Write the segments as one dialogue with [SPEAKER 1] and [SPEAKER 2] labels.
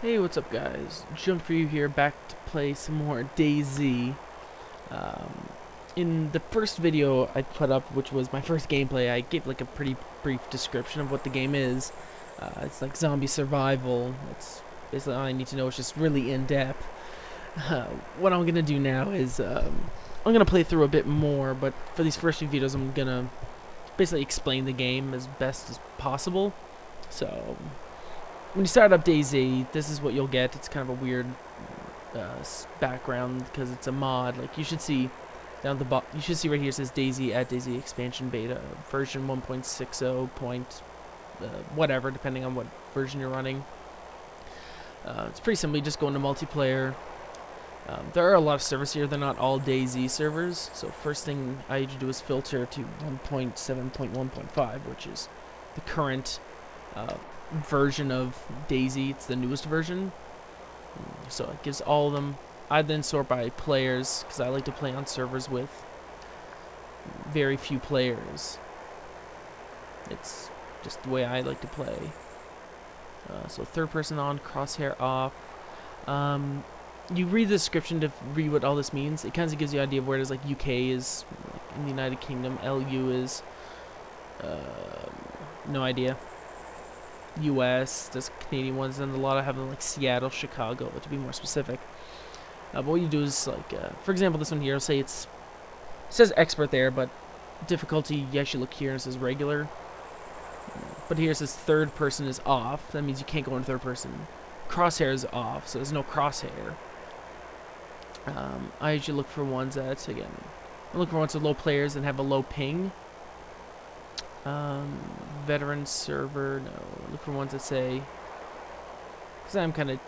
[SPEAKER 1] Hey, what's up guys? Jump for you here, back to play some more DayZ. Um, in the first video I put up, which was my first gameplay, I gave like a pretty brief description of what the game is. It's like zombie survival. It's basically all I need to know. It's just really in-depth. What I'm gonna do now is I'm gonna play through a bit more, but for these first few videos I'm gonna basically explain the game as best as possible. So when you start up DayZ, this is what you'll get. It's kind of a weird background because it's a mod. Like you should see down the bottom, you should see right here it says DayZ at DayZ expansion beta version 1.60 whatever, depending on what version you're running. It's pretty simple. You just go into multiplayer. There are a lot of servers here. They're not all DayZ servers. So first thing I usually do is filter to 1.7.1.5, which is the current version of DayZ. It's the newest version, so it gives all of them. I then sort by players because I like to play on servers with very few players. It's just the way I like to play. So third person on, crosshair off. You read the description to read what all this means. It kind of gives you an idea of where it is. Like UK is like in the United Kingdom, LU is no idea. US, there's Canadian ones, and a lot of them like Seattle, Chicago, to be more specific. But what you do is like, for example, this one here, say it says expert there, but difficulty, you actually look here and it says regular. But here it says third person is off. That means you can't go in third person. Crosshair is off, so there's no crosshair. I usually look for ones that, again, I look for ones with low players and have a low ping. Veteran server, no. Look for ones that say, because I'm kind of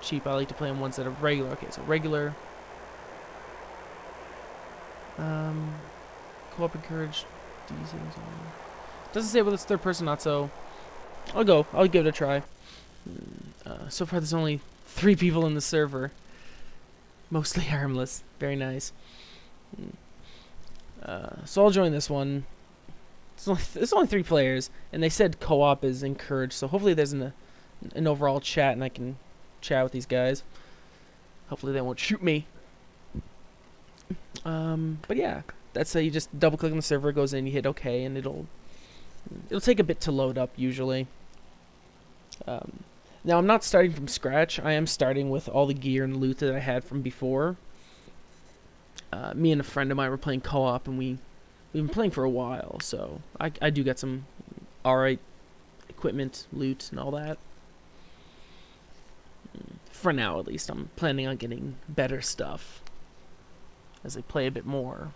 [SPEAKER 1] cheap, I like to play on ones that are regular. Okay, so regular. Co-op encouraged. Doesn't say whether it's third person or not, so I'll give it a try. So far there's only 3 people in the server. Mostly harmless. Very nice. So I'll join this one. There's only 3 players, and they said co-op is encouraged, so hopefully there's an overall chat and I can chat with these guys. Hopefully they won't shoot me. But yeah, that's how you just double click on the server, it goes in, you hit OK, and it'll take a bit to load up usually. Now I'm not starting from scratch. I am starting with all the gear and loot that I had from before. Me and a friend of mine were playing co-op, and we've been playing for a while, so I do get some alright equipment, loot, and all that. For now, at least. I'm planning on getting better stuff as I play a bit more.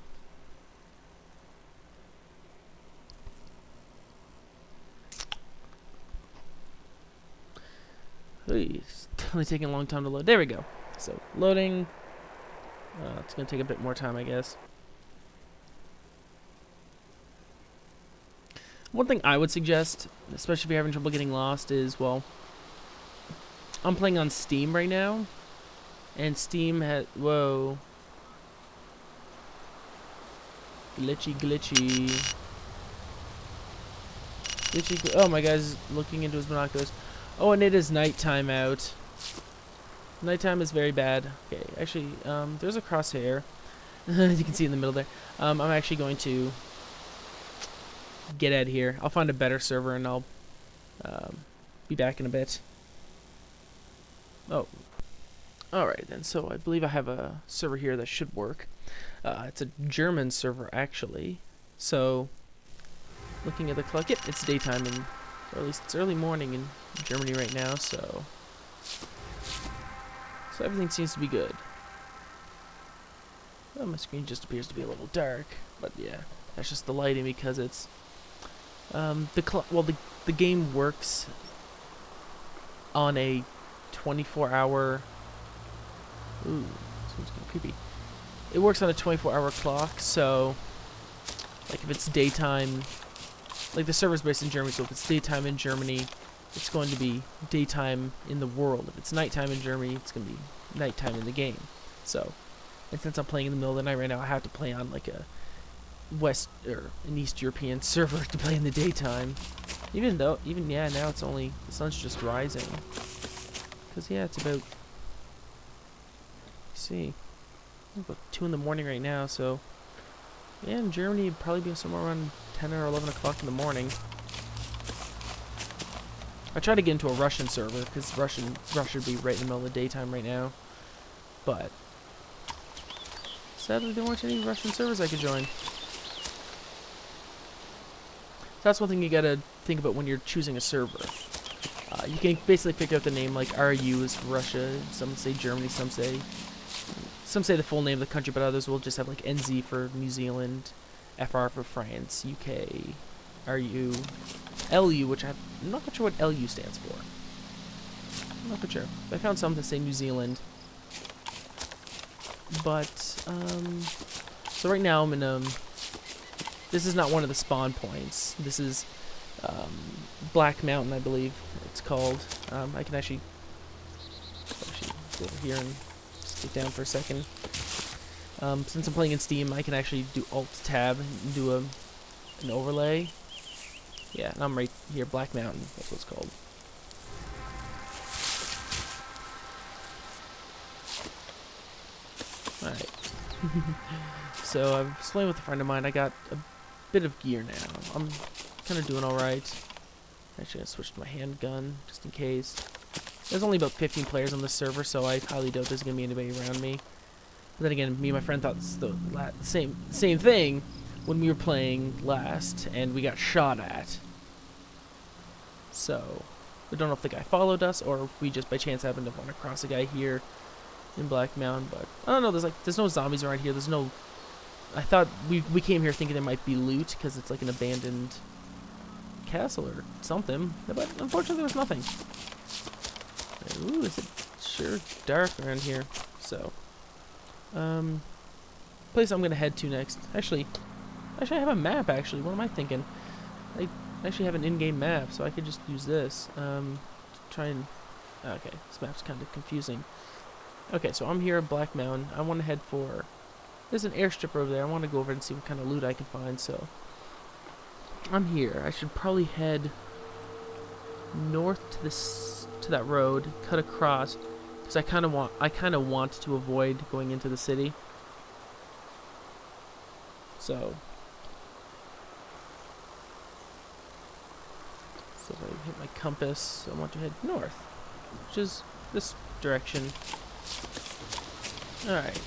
[SPEAKER 1] It's definitely taking a long time to load. There we go. So, loading. It's going to take a bit more time, I guess. One thing I would suggest, especially if you're having trouble getting lost, is, well, I'm playing on Steam right now, and Steam has, whoa, glitchy, oh, my guy's looking into his binoculars. Oh, and it is nighttime out. Nighttime is very bad. Okay, actually, there's a crosshair. You can see in the middle there. I'm actually going to get out of here. I'll find a better server and I'll be back in a bit. Oh, alright then. So I believe I have a server here that should work. It's a German server actually. So looking at the clock, yep, it's daytime, or at least it's early morning in Germany right now. So everything seems to be good. Oh, my screen just appears to be a little dark, but yeah, that's just the lighting because it's the game works on a 24-hour. Ooh, this one's kind of creepy. It works on a 24-hour clock, so like if it's daytime, like the server's based in Germany, so if it's daytime in Germany, it's going to be daytime in the world. If it's nighttime in Germany, it's going to be nighttime in the game. So, and since I'm playing in the middle of the night right now, I have to play on like a West or an East European server to play in the daytime. Even now it's only, the sun's just rising. Because, yeah, it's about, see, about 2 in the morning right now, so, yeah, in Germany, it'd probably be somewhere around 10 or 11 o'clock in the morning. I tried to get into a Russian server, because Russia would be right in the middle of the daytime right now. But sadly, there weren't any Russian servers I could join. So that's one thing you gotta think about when you're choosing a server. You can basically pick out the name, like RU is for Russia, some say Germany, some say the full name of the country, but others will just have like NZ for New Zealand, FR for France, UK, RU, LU, which I'm not quite sure what LU stands for. I'm not quite sure. I found some that say New Zealand. But, so right now I'm in, this is not one of the spawn points. This is, Black Mountain, I believe it's called. I can actually go over here and just get down for a second. Since I'm playing in Steam, I can actually do Alt-Tab and do an overlay. Yeah, and I'm right here, Black Mountain, that's what it's called. Alright. So I was playing with a friend of mine. I got a bit of gear now. I'm kind of doing alright. Actually, I switched to my handgun, just in case. There's only about 15 players on this server, so I highly doubt there's going to be anybody around me. But then again, me and my friend thought this the same thing when we were playing last, and we got shot at. So, we don't know if the guy followed us, or if we just by chance happened to run across a guy here in Black Mountain, but I don't know, there's no zombies around here, there's no, I thought we came here thinking there might be loot, because it's like an abandoned castle or something, but unfortunately there was nothing. Ooh, is it sure dark around here, so, place I'm gonna head to next, actually I have a map, actually, what am I thinking? I actually have an in-game map, so I could just use this, try and, okay, this map's kind of confusing. Okay, so I'm here at Black Mountain. I want to head for... There's an airstrip over there. I want to go over and see what kind of loot I can find, so... I'm here. I should probably head north to that road, cut across, because I kind of want to avoid going into the city. So if I hit my compass, I want to head north, which is this direction. Alright,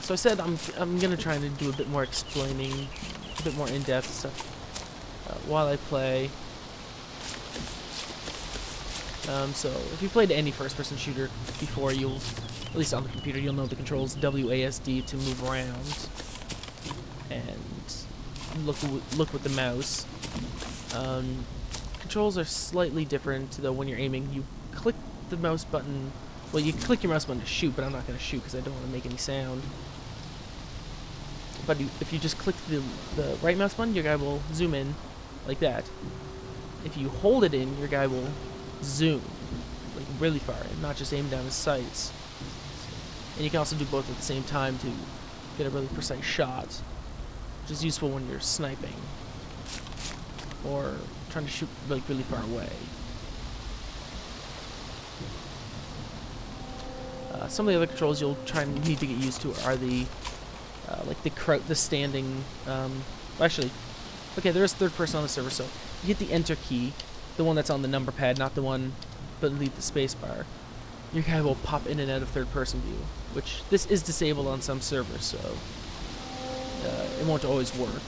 [SPEAKER 1] so I said I'm gonna try to do a bit more explaining, a bit more in-depth stuff while I play. So if you played any first-person shooter before, you'll, at least on the computer, you'll know the controls WASD to move around and look with the mouse. Controls are slightly different, though. When you're aiming, you click the mouse button. Well, you click your mouse button to shoot, but I'm not going to shoot because I don't want to make any sound. But if you just click the right mouse button, your guy will zoom in like that. If you hold it in, your guy will zoom like really far and not just aim down his sights. And you can also do both at the same time to get a really precise shot, which is useful when you're sniping or trying to shoot like really far away. Some of the other controls you'll need to get used to are the like the standing. Actually, okay, there is third person on the server, so you hit the enter key, the one that's on the number pad, not the one beneath the space bar. Your guy will pop in and out of third person view, which this is disabled on some servers, so it won't always work.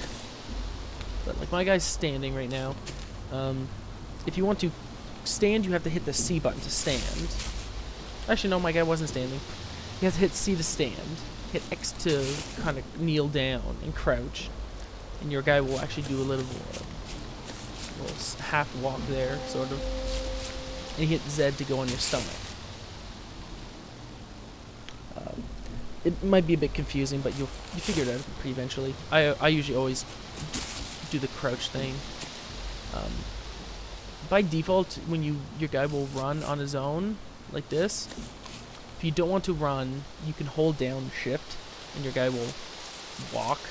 [SPEAKER 1] But like my guy's standing right now. If you want to stand, you have to hit the C button to stand. Actually, no, my guy wasn't standing. You have to hit C to stand, hit X to kind of kneel down and crouch, and your guy will actually do a little half walk there, sort of. And you hit Z to go on your stomach. It might be a bit confusing, but you figure it out pretty eventually. I usually always do the crouch thing. By default, when your guy will run on his own like this, if you don't want to run, you can hold down shift and your guy will walk.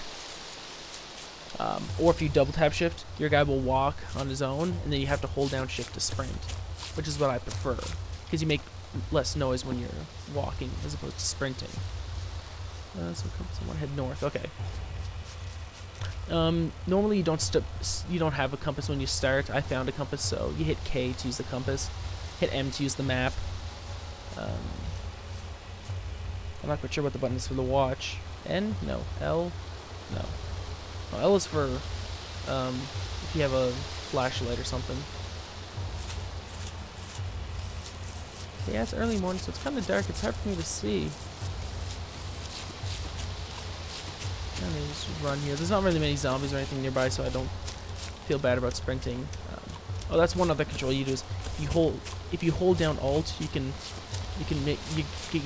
[SPEAKER 1] Or if you double tap shift, your guy will walk on his own, and then you have to hold down shift to sprint, which is what I prefer. because you make less noise when you're walking as opposed to sprinting. So compass, I want to head north. Okay. Normally you don't have a compass when you start. I found a compass, so you hit K to use the compass, hit M to use the map. I'm not quite sure what the button is for the watch. N? No. L? No. Oh, L is for if you have a flashlight or something. Yeah, it's early morning, so it's kind of dark. It's hard for me to see. Let me just run here. There's not really many zombies or anything nearby, so I don't feel bad about sprinting. Oh, that's one other control you do is if you hold down Alt, you get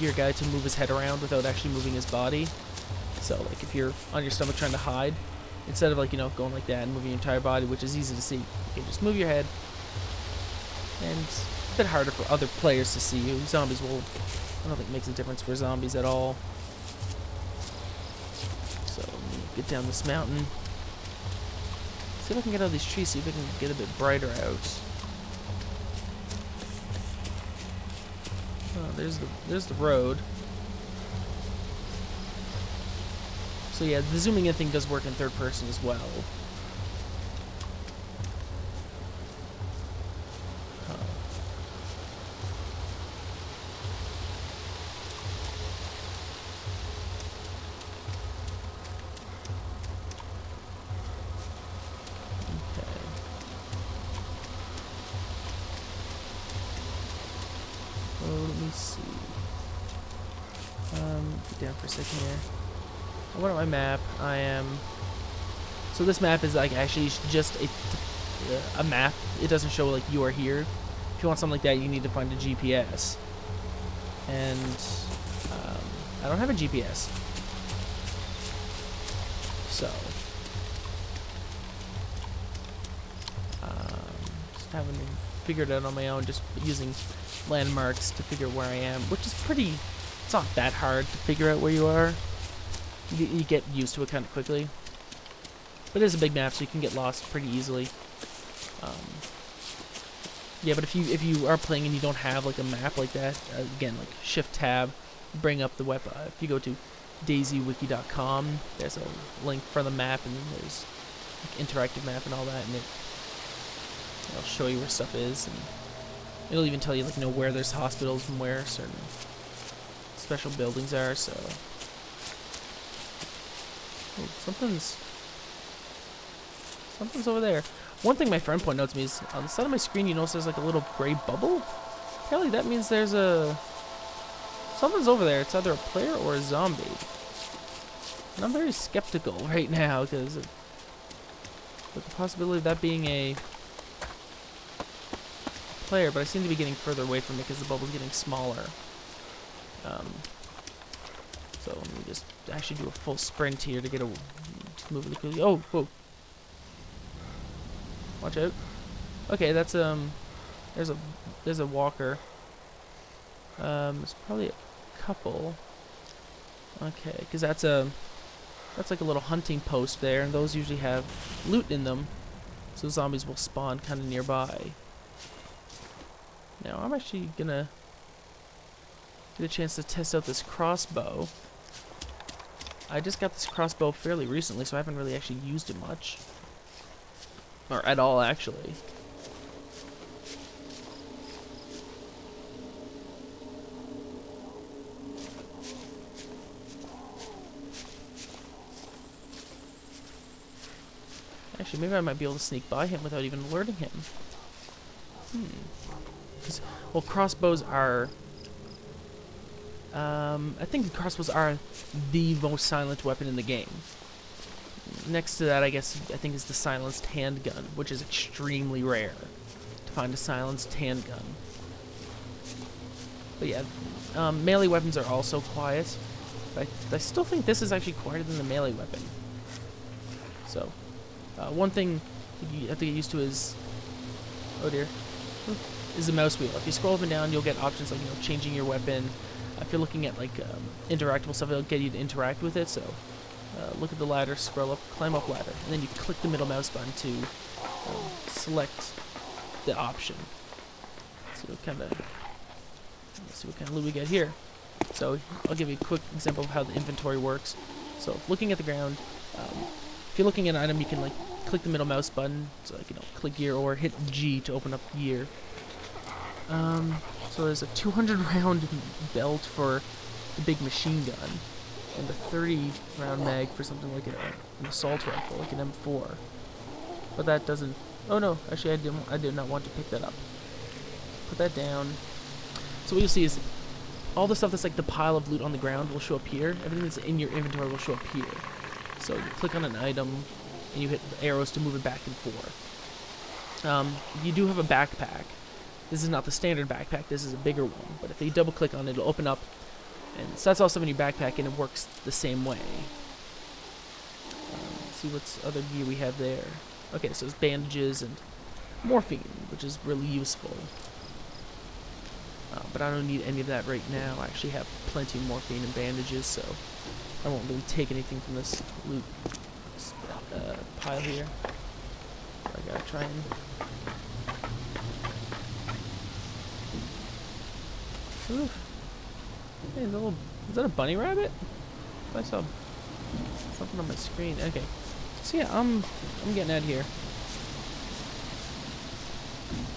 [SPEAKER 1] your guy to move his head around without actually moving his body. So like if you're on your stomach trying to hide, instead of like going like that and moving your entire body, which is easy to see, you can just move your head. And it's a bit harder for other players to see you. Zombies will, I don't think it makes a difference for zombies at all. So let me get down this mountain. See if I can get out of these trees, see if I can get a bit brighter out. Oh, there's the road. So yeah, the zooming in thing does work in third person as well. Get down for a second here. I went on my map. I am. So this map is like actually just a map. It doesn't show like you are here. If you want something like that, you need to find a GPS. And I don't have a GPS. So just having to figure it out on my own, just using landmarks to figure where I am, which is pretty. It's not that hard to figure out where you are. You get used to it kind of quickly. But it is a big map, so you can get lost pretty easily. Yeah, but if you are playing and you don't have like a map like that, again, like Shift Tab, bring up the web. If you go to DayZwiki.com, there's a link for the map, and there's like interactive map and all that, and it'll show you where stuff is, and it'll even tell you like where there's hospitals and where certain special buildings are. So something's over there. One thing my friend pointed out to me is on the side of my screen you notice there's like a little gray bubble. Apparently that means there's something's over there. It's either a player or a zombie. And I'm very skeptical right now because with the possibility of that being a player, but I seem to be getting further away from it because the bubble's getting smaller. So let me just actually do a full sprint here to get move really quickly. Oh, whoa! Watch out! Okay, that's there's a walker. There's probably a couple. Okay, because that's like a little hunting post there, and those usually have loot in them, so zombies will spawn kind of nearby. Now I'm actually gonna get a chance to test out this crossbow. I just got this crossbow fairly recently, so I haven't really actually used it much. Or at all, actually. Actually, maybe I might be able to sneak by him without even alerting him. Well, crossbows are... I think the crossbows are the most silent weapon in the game. Next to that, I think is the silenced handgun, which is extremely rare to find a silenced handgun. But yeah, melee weapons are also quiet. But I still think this is actually quieter than the melee weapon. So, one thing you have to get used to is, oh dear, is the mouse wheel. If you scroll up and down, you'll get options like changing your weapon. If you're looking at like interactable stuff, it'll get you to interact with it. So look at the ladder, scroll up, climb up ladder, and then you click the middle mouse button to select the option. So kind of see what kind of loot we get here. So I'll give you a quick example of how the inventory works. So looking at the ground, if you're looking at an item, you can like click the middle mouse button, so like, you know, click gear, or hit G to open up gear. So there's a 200 round belt for the big machine gun, and a 30 round mag for something like an assault rifle, like an M4. But that doesn't. Oh no, actually I did not want to pick that up. Put that down. So what you'll see is all the stuff that's like the pile of loot on the ground will show up here. Everything that's in your inventory will show up here. So you click on an item, and you hit arrows to move it back and forth. You do have a backpack. This is not the standard backpack, this is a bigger one. But if you double click on it, it'll open up, and so that's all stuff in your backpack, and it works the same way. Let's see what other gear we have there. Okay, so it's bandages and morphine, which is really useful. But I don't need any of that right now. I actually have plenty of morphine and bandages, so I won't really take anything from this loot pile here. I gotta try and... Oof. Hey, is that a bunny rabbit? I saw something on my screen. Okay. So yeah, I'm getting out of here.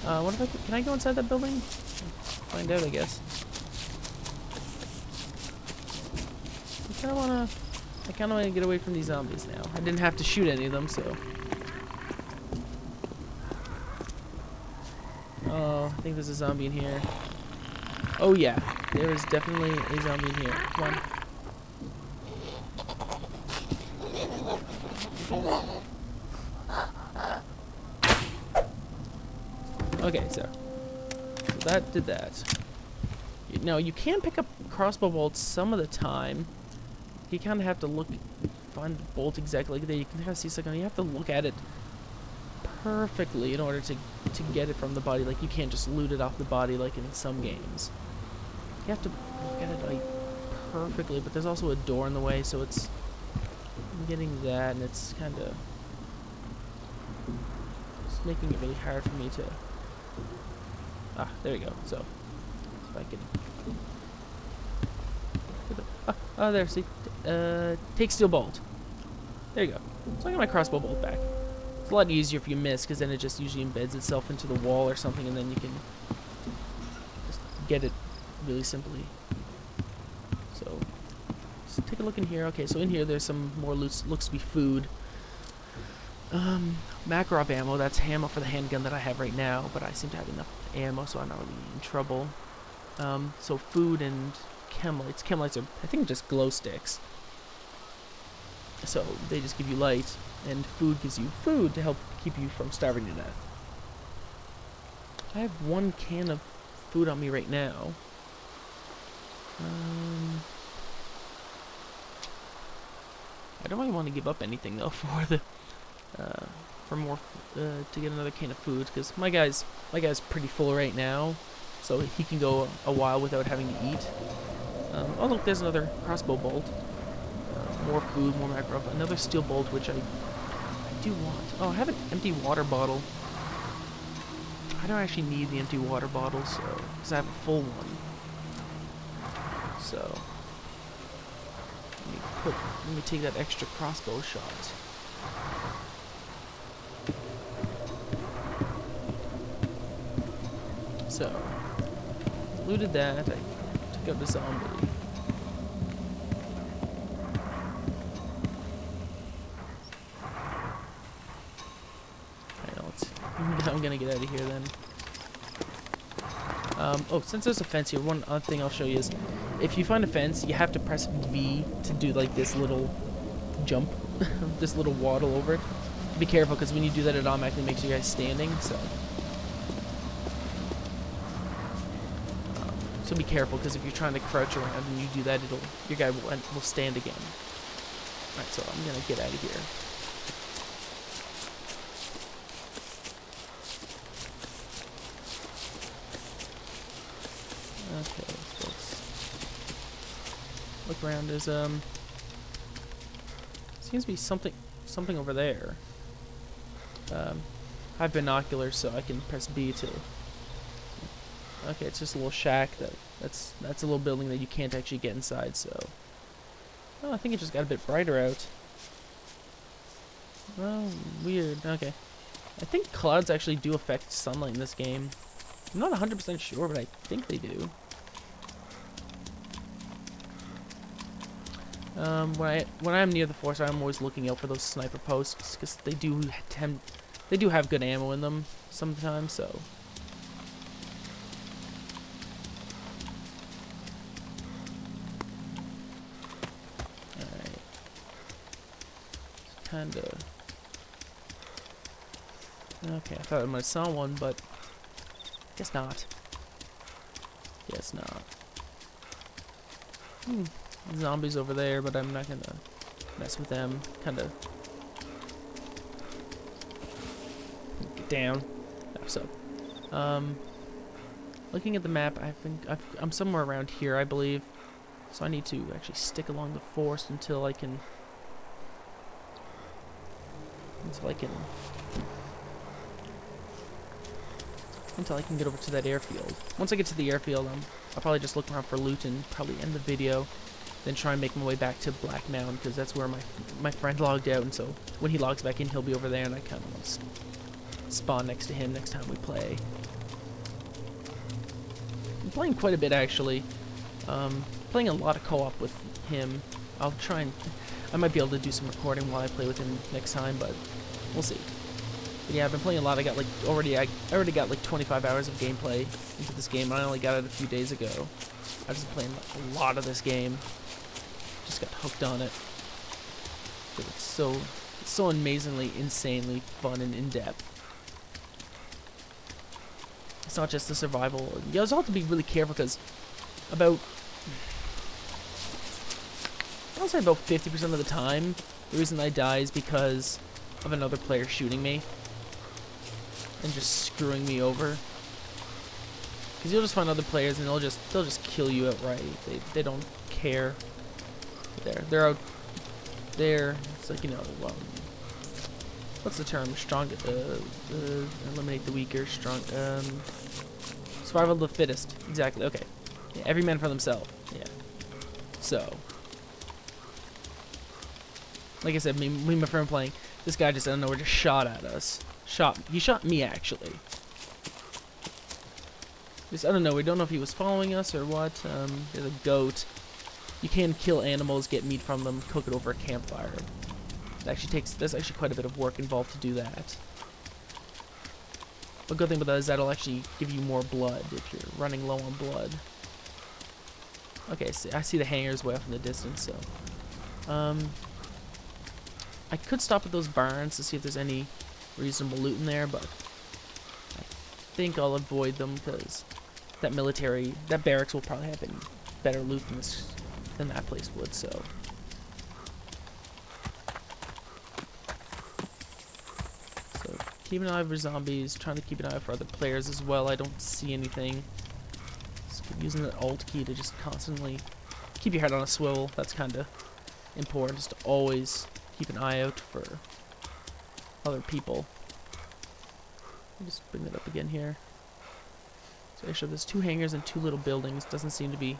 [SPEAKER 1] What if can I go inside that building? Find out, I guess. I kind of wanna get away from these zombies now. I didn't have to shoot any of them, so. Oh, I think there's a zombie in here. Oh yeah, there is definitely a zombie in here. Come on. Okay, so that did that. Now you can pick up crossbow bolts some of the time. You kind of have to find the bolt exactly like that. You can kind of see something. You have to look at it perfectly in order to get it from the body. Like you can't just loot it off the body like in some games. You have to look at it like perfectly, but there's also a door in the way, so it's I'm getting that, and it's kind of making it really hard for me to. There we go. So if I can. Oh, there. See, take steel bolt. There you go. So I got my crossbow bolt back. It's a lot easier if you miss, because then it just usually embeds itself into the wall or something, and then you can just get it really simply. So let's take a look in here. Okay, so in here there's some more loot. Looks to be food. Makarov ammo. That's ammo for the handgun that I have right now, but I seem to have enough ammo, so I'm not really in trouble. So food and chem lights. Chem lights are, I think, just glow sticks. So they just give you light, and food gives you food to help keep you from starving to death. I have one can of food on me right now. I don't really want to give up anything though for the to get another can of food, because my guy's pretty full right now, so he can go a while without having to eat. Oh look, there's another crossbow bolt. More food, more macro, another steel bolt, which I do want. Oh, I have an empty water bottle. I don't actually need the empty water bottle, so because I have a full one. So let me take that extra crossbow shot. So looted that. I took out the zombie. I'm gonna get out of here then. Oh, since there's a fence here, one other thing I'll show you is, if you find a fence, you have to press V to do like this little jump, this little waddle over it. Be careful, because when you do that, it automatically makes you guys standing. So be careful, because if you're trying to crouch around and you do that, your guy will stand again. All right, so I'm gonna get out of here. Okay, so let's look around. There's seems to be something over there. I have binoculars, so I can press B to Okay, it's just a little shack that's a little building that you can't actually get inside, so. Oh, I think it just got a bit brighter out. Oh, weird. Okay. I think clouds actually do affect sunlight in this game. I'm not 100% sure, but I think they do. When I'm near the forest, I'm always looking out for those sniper posts because they do have good ammo in them sometimes. So. All right. Kinda. Okay, I thought I might have saw one, but guess not. Guess not. Zombies over there, but I'm not gonna mess with them. Kinda get down. Oh, so, looking at the map, I think I'm somewhere around here, I believe. So I need to actually stick along the forest until I can get over to that airfield. Once I get to the airfield, I'll probably just look around for loot and probably end the video. Then try and make my way back to Black Mound because that's where my friend logged out, and so when he logs back in, he'll be over there, and I kind of want to spawn next to him next time we play. I'm playing quite a bit actually. Playing a lot of co-op with him. I might be able to do some recording while I play with him next time, but we'll see. But yeah, I've been playing a lot. I already got like 25 hours of gameplay into this game, and I only got it a few days ago. I've just been playing a lot of this game. Just got hooked on it. It's so amazingly, insanely fun and in-depth. It's not just the survival. You also have to be really careful because I'll say about 50% of the time, the reason I die is because of another player shooting me and just screwing me over. Because you'll just find other players and they'll just kill you outright. They don't care. They're out there. It's like, you know, what's the term? Strong. Eliminate the weaker. Strong. Survival of the fittest. Exactly. Okay. Yeah, every man for themselves. Yeah. So, like I said, me and my friend playing. This guy just out of nowhere just shot at us. He shot me actually. Just out of nowhere. We don't know if he was following us or what. There's a goat. You can kill animals, get meat from them, cook it over a campfire. There's actually quite a bit of work involved to do that. The good thing about that is that'll actually give you more blood if you're running low on blood. Okay, so I see the hangars way off in the distance, so. I could stop at those barns to see if there's any reasonable loot in there, but I think I'll avoid them because that barracks will probably have any better loot than that place would, so. So, keep an eye out for zombies, trying to keep an eye out for other players as well. I don't see anything. Just keep using the Alt key to just constantly keep your head on a swivel. That's kind of important, just to always keep an eye out for other people. Let me just bring that up again here. So actually there's 2 hangars and 2 little buildings. Doesn't seem to be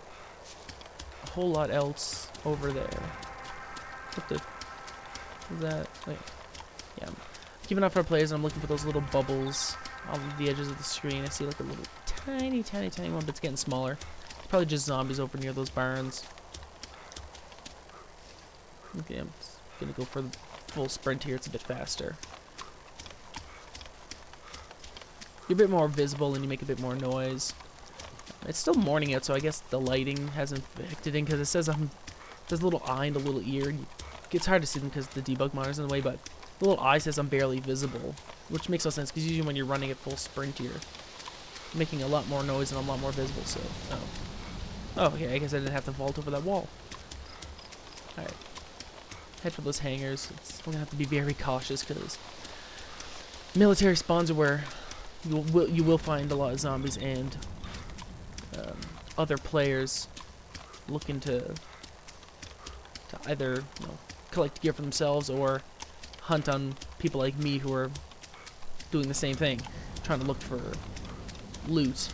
[SPEAKER 1] a whole lot else over there. What the is that? Wait. Yeah, I'm keeping an eye for our players, and I'm looking for those little bubbles on the edges of the screen. I see like a little tiny one, but it's getting smaller. It's probably just zombies over near those barns. Okay, I'm gonna go for the full sprint here. It's a bit faster. You're a bit more visible and you make a bit more noise. It's still morning out, so I guess the lighting hasn't affected in because it says there's a little eye and a little ear. It's hard to see them because the debug monitor's in the way, but the little eye says I'm barely visible, which makes no sense because usually when you're running at full sprint, you're making a lot more noise and a lot more visible. So, oh, okay. I guess I didn't have to vault over that wall. All right. Head for those hangars. We're gonna have to be very cautious because military spawns are where you will find a lot of zombies and other players looking to either collect gear for themselves or hunt on people like me who are doing the same thing, trying to look for loot.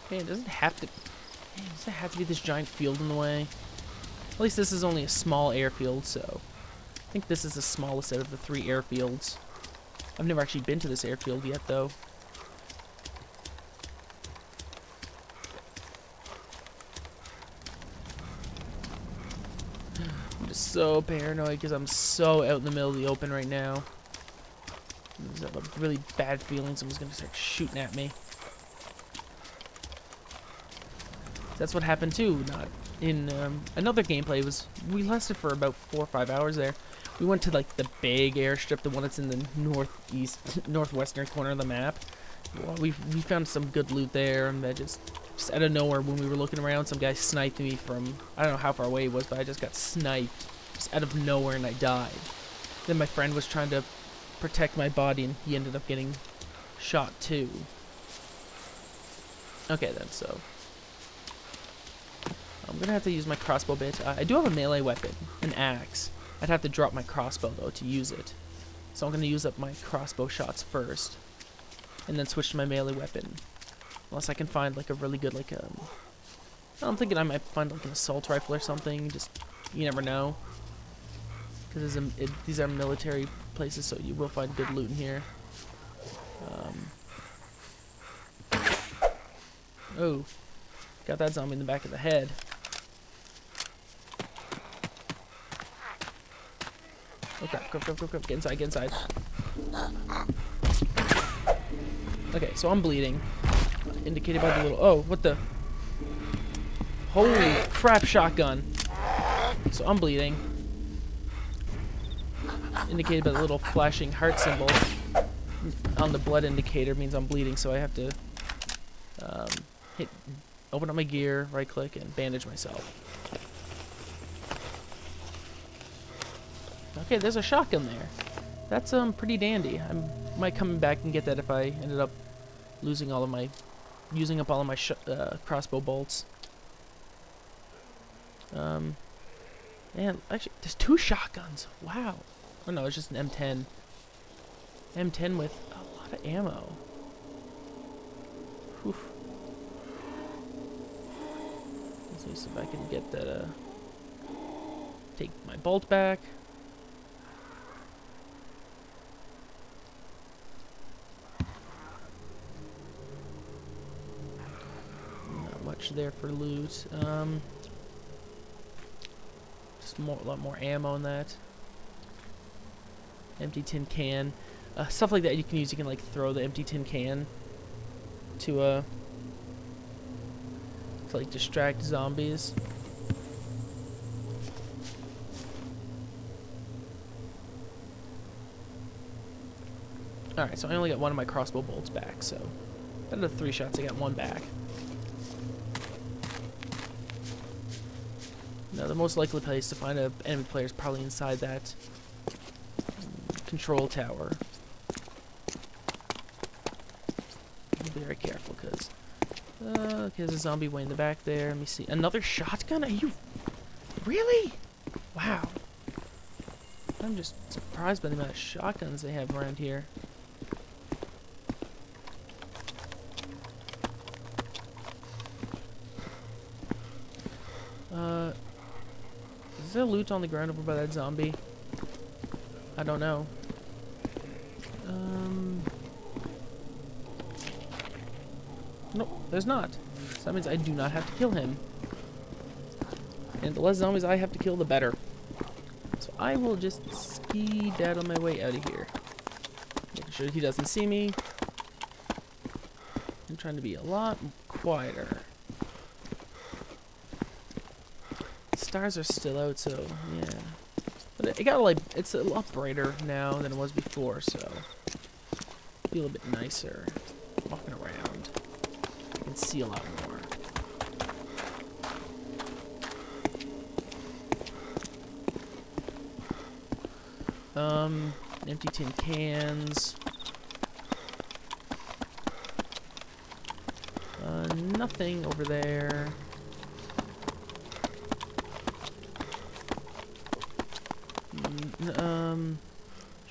[SPEAKER 1] Okay, it doesn't have to... Man, does it have to be this giant field in the way? At least this is only a small airfield, so... I think this is the smallest out of the 3 airfields. I've never actually been to this airfield yet, though. I'm just so paranoid because I'm so out in the middle of the open right now. I just have a really bad feeling someone's going to start shooting at me. That's what happened too. Not in another gameplay. We lasted for about 4 or 5 hours there. We went to like the big airstrip, the one that's in the northwestern corner of the map. Well, we found some good loot there, and that just out of nowhere when we were looking around, some guy sniped me from, I don't know how far away he was, but I just got sniped just out of nowhere and I died. Then my friend was trying to protect my body and he ended up getting shot too. Okay then, so I'm gonna have to use my crossbow bit. I do have a melee weapon, an axe. I'd have to drop my crossbow though to use it. So I'm gonna use up my crossbow shots first, and then switch to my melee weapon. Unless I can find like a really good I'm thinking I might find like an assault rifle or something. Just you never know. Because these are military places, so you will find good loot in here. Oh, got that zombie in the back of the head. Okay, go, get inside, get inside. Okay, so I'm bleeding. Indicated by the little... Oh, what the... Holy crap, shotgun. So I'm bleeding. Indicated by the little flashing heart symbol on the blood indicator means I'm bleeding, so I have to open up my gear, right click, and bandage myself. Okay, there's a shotgun there. That's pretty dandy. I might come back and get that if I ended up using up all of my crossbow bolts. And actually, there's 2 shotguns. Wow. Oh no, it's just an M10. M10 with a lot of ammo. Whew. Let's see if I can get that. Take my bolt back. Not much there for loot. Just a lot more ammo in that. Empty tin can. Stuff like that you can use. You can like throw the empty tin can to like distract zombies. Alright, so I only got 1 of my crossbow bolts back, so out of the 3 shots I got 1 back. Now the most likely place to find an enemy player is probably inside that control tower. Be very careful, because okay, there's a zombie way in the back there. Let me see. Another shotgun? Are you really? Wow. I'm just surprised by the amount of shotguns they have around here. Is there loot on the ground over by that zombie? I don't know. Nope, there's not. So that means I do not have to kill him. And the less zombies I have to kill, the better. So I will just ski-daddle my way out of here. Making sure he doesn't see me. I'm trying to be a lot quieter. Stars are still out, so yeah. But it got like, it's a lot brighter now than it was before, so feel a bit nicer walking around. I can see a lot more. Empty tin cans. Nothing over there.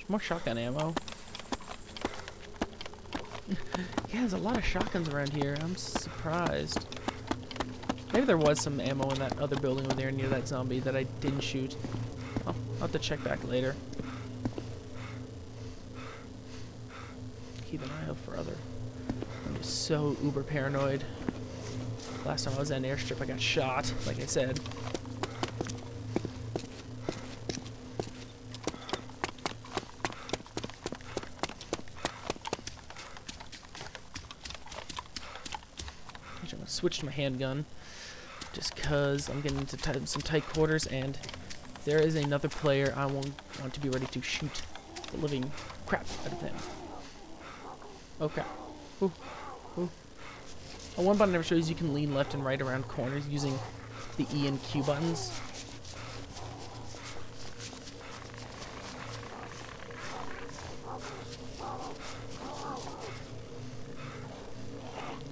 [SPEAKER 1] More shotgun ammo. Yeah, there's a lot of shotguns around here. I'm surprised. Maybe there was some ammo in that other building over there near that zombie that I didn't shoot. I'll have to check back later. Keep an eye out for other. I'm just so uber paranoid. Last time I was at an airstrip, I got shot, like I said. I'm gonna switch to my handgun, just cause I'm getting into some tight quarters, and if there is another player, I want to be ready to shoot the living crap out of him. Oh crap. Ooh. Ooh. Oh, one button never shows you can lean left and right around corners using the E and Q buttons.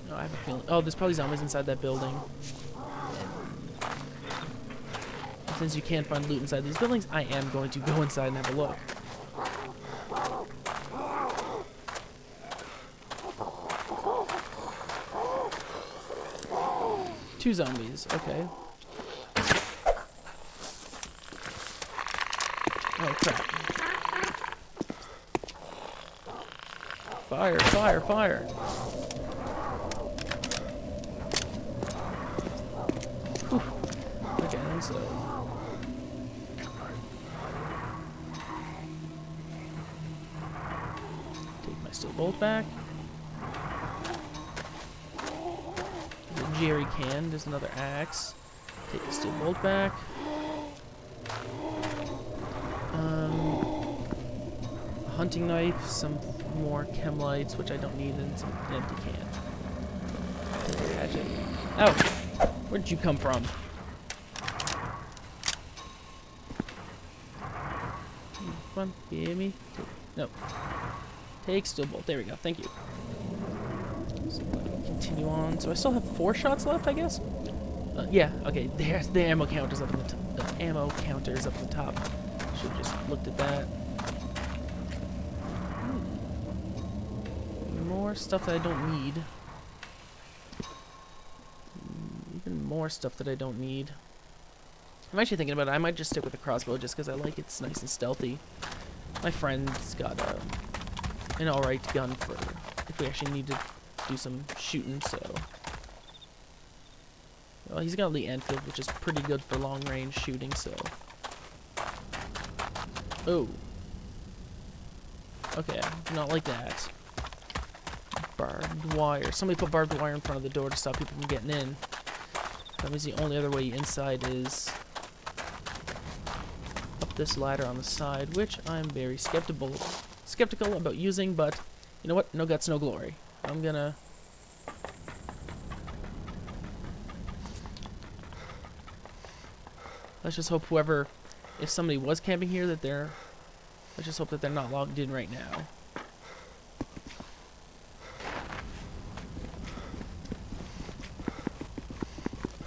[SPEAKER 1] Oh, I have a feeling. Oh, there's probably zombies inside that building. And since you can't find loot inside these buildings, I am going to go inside and have a look. Two zombies, okay. Oh crap. Fire, fire, fire. Whew. Okay, so take my steel bolt back. Jerry can. There's another axe. Take the steel bolt back. A hunting knife, some more chem lights, which I don't need, and some empty can. Take the hatchet. Ouch! Where did you come from? Come on, hear me? No. Take steel bolt. There we go. Thank you. So continue on. So I still have 4 shots left, I guess. Yeah. Okay. There's the ammo counters up in the the ammo counters up the top. Should have just looked at that. More stuff that I don't need. Even more stuff that I don't need. I'm actually thinking about it. I might just stick with the crossbow just because I like it. It's nice and stealthy. My friend's got an alright gun for if we actually need to do some shooting, so. Well, he's got Lee Enfield, which is pretty good for long range shooting, so. Oh. Okay, not like that. Barbed wire. Somebody put barbed wire in front of the door to stop people from getting in. That means the only other way inside is up this ladder on the side, which I'm very skeptical about using, but you know what? No guts, no glory. I'm gonna... Let's just hope whoever... If somebody was camping here, that they're... Let's just hope that they're not logged in right now.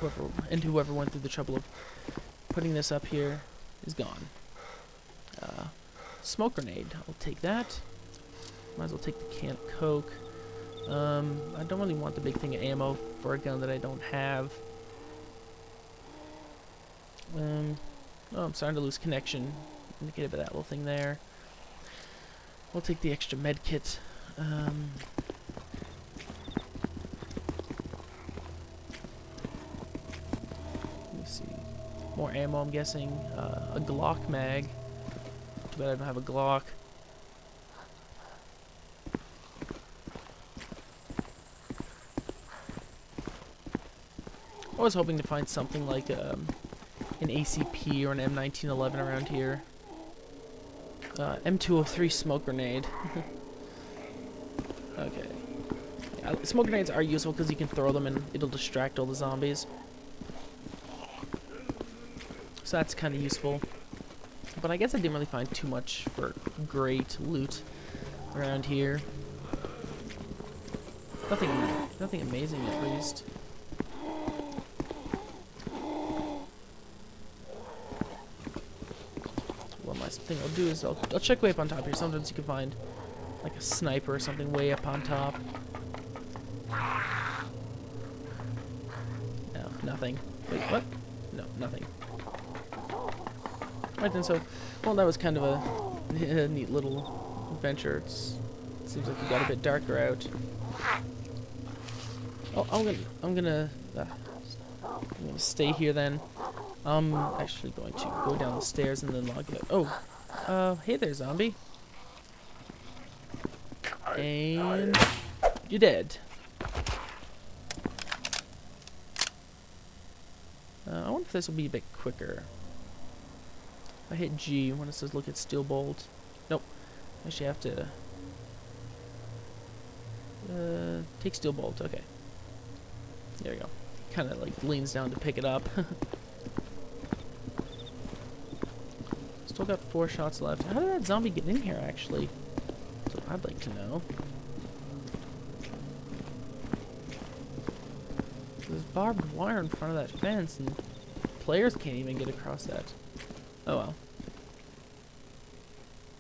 [SPEAKER 1] Whoever went through the trouble of putting this up here is gone. Smoke grenade. I'll take that. Might as well take the can of Coke. I don't really want the big thing of ammo for a gun that I don't have. Oh, I'm starting to lose connection. Indicated by that little thing there. We'll take the extra med kit. Let me see. More ammo, I'm guessing. A Glock mag. Too bad I don't have a Glock. I was hoping to find something like an ACP or an M1911 around here. M203 smoke grenade. Okay. Yeah, smoke grenades are useful because you can throw them and it'll distract all the zombies. So that's kind of useful. But I guess I didn't really find too much for great loot around here. Nothing amazing at least. Thing I'll do is I'll check way up on top here. Sometimes you can find like a sniper or something way up on top. No, nothing. Wait, what? No, nothing. Right then, so, well, that was kind of a neat little adventure. It seems like it got a bit darker out. Oh, I'm gonna stay here then. I'm actually going to go down the stairs and then log out. Oh, hey there, zombie. And you're dead. I wonder if this will be a bit quicker. If I hit G when it says look at steel bolt. Nope. Actually, I have to take steel bolt. Okay. There we go. Kind of like leans down to pick it up. Still got 4 shots left. How did that zombie get in here, actually? That's what I'd like to know. There's barbed wire in front of that fence, and players can't even get across that. Oh well.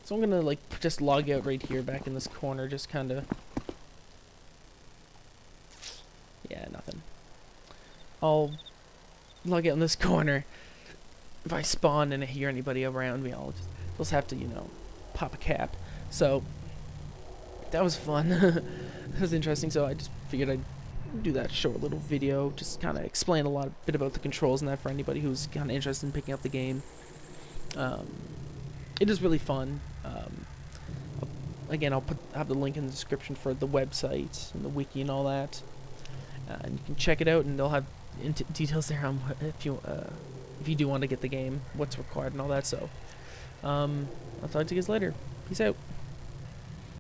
[SPEAKER 1] So I'm gonna like just log out right here, back in this corner, just kind of. Yeah, nothing. I'll log out in this corner. If I spawn and I hear anybody around me, I'll just have to, you know, pop a cap. So that was fun. That was interesting. So I just figured I'd do that short little video, just kind of explain a bit about the controls and that for anybody who's kind of interested in picking up the game. It is really fun. Again, I'll have the link in the description for the website and the wiki and all that, and you can check it out, and they'll have details there on if you do want to get the game, what's required and all that. So I'll talk to you guys later. Peace out.